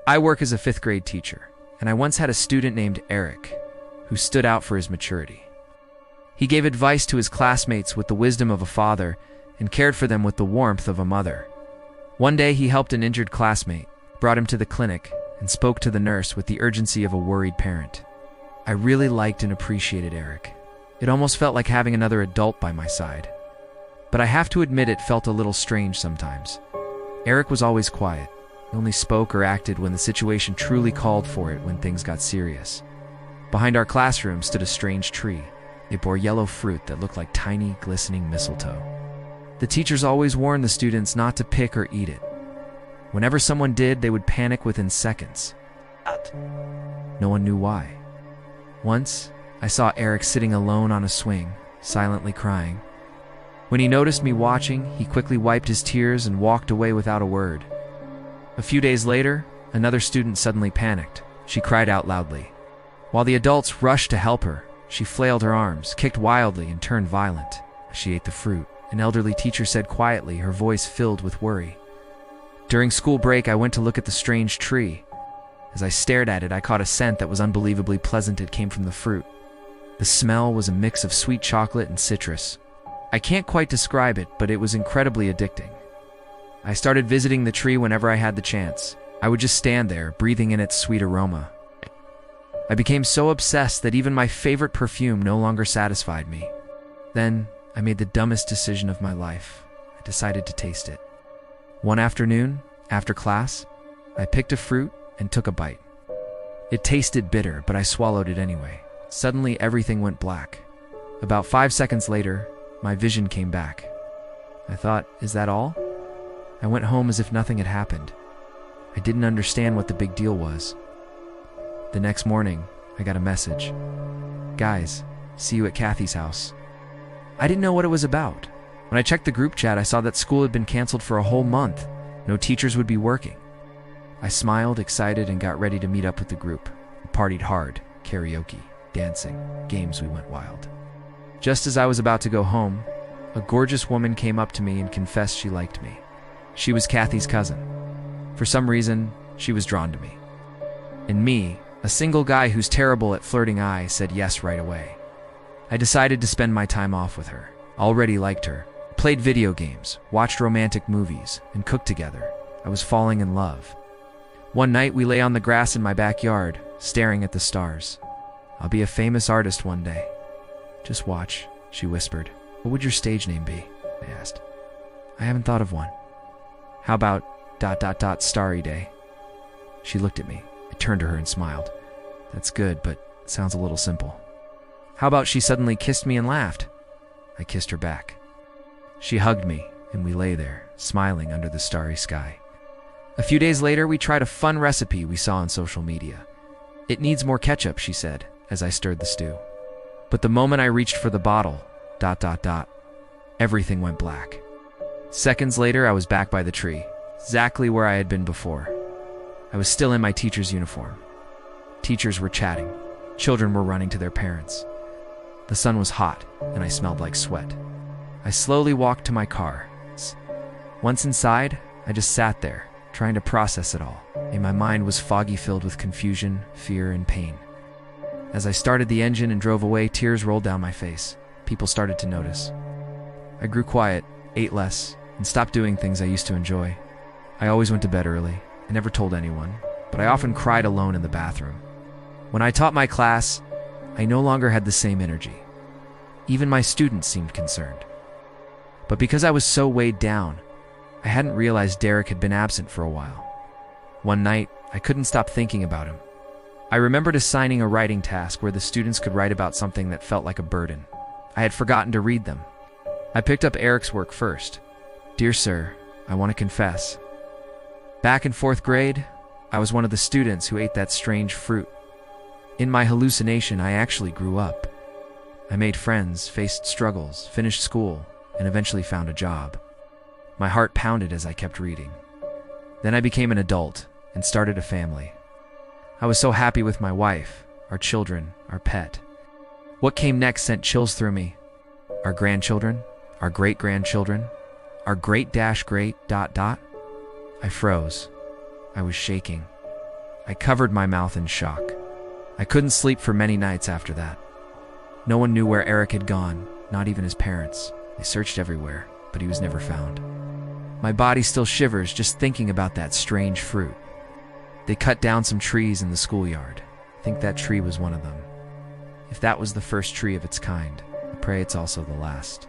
I work as a fifth grade teacher, and I once had a student named Eric who stood out for his maturity. He gave advice to his classmates with the wisdom of a father and cared for them with the warmth of a mother. One day he helped an injured classmate, brought him to the clinic, and spoke to the nurse with the urgency of a worried parent. I really liked and appreciated Eric. It almost felt like having another adult by my side. But I have to admit it felt a little strange sometimes. Eric was always quiet. He only spoke or acted when the situation truly called for it when things got serious. Behind our classroom stood a strange tree. It bore yellow fruit that looked like tiny, glistening mistletoe. The teachers always warned the students not to pick or eat it. Whenever someone did, they would panic within seconds. No one knew why. Once, I saw Eric sitting alone on a swing, silently crying. When he noticed me watching, he quickly wiped his tears and walked away without a word. A few days later, another student suddenly panicked. She cried out loudly. While the adults rushed to help her, she flailed her arms, kicked wildly, and turned violent. She ate the fruit, an elderly teacher said quietly, her voice filled with worry. During school break, I went to look at the strange tree. As I stared at it, I caught a scent that was unbelievably pleasant. It came from the fruit. The smell was a mix of sweet chocolate and citrus. I can't quite describe it, but it was incredibly addicting. I started visiting the tree whenever I had the chance. I would just stand there, breathing in its sweet aroma. I became so obsessed that even my favorite perfume no longer satisfied me. Then, I made the dumbest decision of my life. I decided to taste it. One afternoon, after class, I picked a fruit and took a bite. It tasted bitter, but I swallowed it anyway. Suddenly, everything went black. About 5 seconds later, my vision came back. I thought, is that all? I went home as if nothing had happened. I didn't understand what the big deal was. The next morning, I got a message. Guys, see you at Kathy's house. I didn't know what it was about. When I checked the group chat, I saw that school had been canceled for a whole month. No teachers would be working. I smiled, excited, and got ready to meet up with the group. We partied hard, karaoke, dancing, games, we went wild. Just as I was about to go home, a gorgeous woman came up to me and confessed she liked me. She was Kathy's cousin. For some reason, she was drawn to me. And me, a single guy who's terrible at flirting, I said yes right away. I decided to spend my time off with her. Already liked her. Played video games, watched romantic movies, and cooked together. I was falling in love. One night we lay on the grass in my backyard, staring at the stars. I'll be a famous artist one day. Just watch, she whispered. What would your stage name be? I asked. I haven't thought of one. How about ... Starry Day? She looked at me. I turned to her and smiled. That's good, but it sounds a little simple. How about she suddenly kissed me and laughed? I kissed her back. She hugged me, and we lay there, smiling under the starry sky. A few days later, we tried a fun recipe we saw on social media. It needs more ketchup, she said, as I stirred the stew. But the moment I reached for the bottle, ... everything went black. Seconds later, I was back by the tree, exactly where I had been before. I was still in my teacher's uniform. Teachers were chatting. Children were running to their parents. The sun was hot, and I smelled like sweat. I slowly walked to my car. Once inside, I just sat there, trying to process it all, and my mind was foggy, filled with confusion, fear, and pain. As I started the engine and drove away, tears rolled down my face. People started to notice. I grew quiet, ate less, and stopped doing things I used to enjoy. I always went to bed early. I never told anyone, but I often cried alone in the bathroom. When I taught my class, I no longer had the same energy. Even my students seemed concerned. But because I was so weighed down, I hadn't realized Derek had been absent for a while. One night, I couldn't stop thinking about him. I remembered assigning a writing task where the students could write about something that felt like a burden. I had forgotten to read them. I picked up Eric's work first. Dear sir, I want to confess. Back in 4th grade, I was one of the students who ate that strange fruit. In my hallucination, I actually grew up. I made friends, faced struggles, finished school, and eventually found a job. My heart pounded as I kept reading. Then I became an adult and started a family. I was so happy with my wife, our children, our pet. What came next sent chills through me. Our grandchildren, our great-grandchildren, our great-great ... I froze. I was shaking. I covered my mouth in shock. I couldn't sleep for many nights after that. No one knew where Eric had gone, not even his parents. They searched everywhere, but he was never found. My body still shivers just thinking about that strange fruit. They cut down some trees in the schoolyard. I think that tree was one of them. If that was the first tree of its kind, I pray it's also the last.